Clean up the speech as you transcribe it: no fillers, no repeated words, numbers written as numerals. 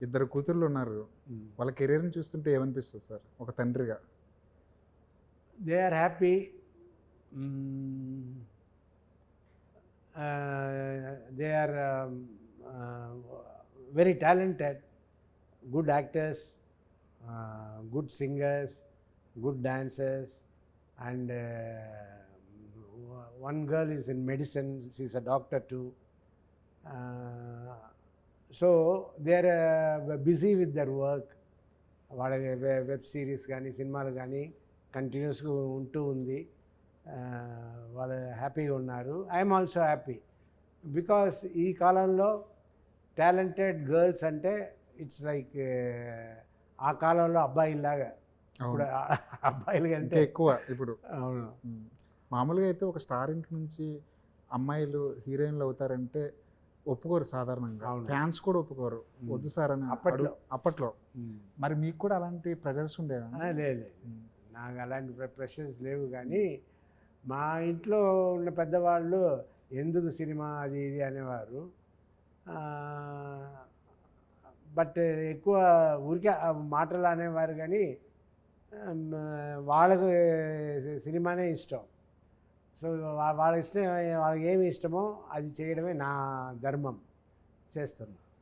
ఇద్దరు కూతుర్లు ఉన్నారు. వాళ్ళ కెరీర్‌ని చూస్తుంటే ఏమనిపిస్తుంది సార్ ఒక తండ్రిగా? They are happy. They are very talented, good actors, good singers, good dancers, and one girl is in medicine, she is a doctor too. So they are busy with their work. వాళ్ళ web series కానీ సినిమాలు కానీ కంటిన్యూస్గా ఉంటూ ఉంది. వాళ్ళు హ్యాపీగా ఉన్నారు. ఐఎమ్ ఆల్సో హ్యాపీ బికాస్ ఈ కాలంలో టాలెంటెడ్ గర్ల్స్ అంటే ఇట్స్ లైక్ ఆ కాలంలో అబ్బాయిలాగా ఇప్పుడు అబ్బాయిలు కంటే ఎక్కువ ఇప్పుడు. అవును. మామూలుగా అయితే ఒక స్టార్ ఇంటి నుంచి అమ్మాయిలు హీరోయిన్లు అవుతారంటే ఒప్పుకోరు సాధారణంగా. ఫ్యాన్స్ కూడా ఒప్పుకోరు, వద్దు సార్ అని అప్పట్లో. మరి మీకు కూడా అలాంటి ప్రెజర్స్ ఉండేవా? లేదు, నాకు అలాంటి ప్రెషర్స్ లేవు. కానీ మా ఇంట్లో ఉన్న పెద్దవాళ్ళు ఎందుకు సినిమా అది ఇది అనేవారు. బట్ ఎక్కువ ఊరికే మాటలు అనేవారు. కానీ వాళ్ళకు సినిమానే ఇష్టం. సో వాళ్ళ ఇష్టం, వాళ్ళకి ఏమి ఇష్టమో అది చేయడమే నా ధర్మం, చేస్తున్నాను.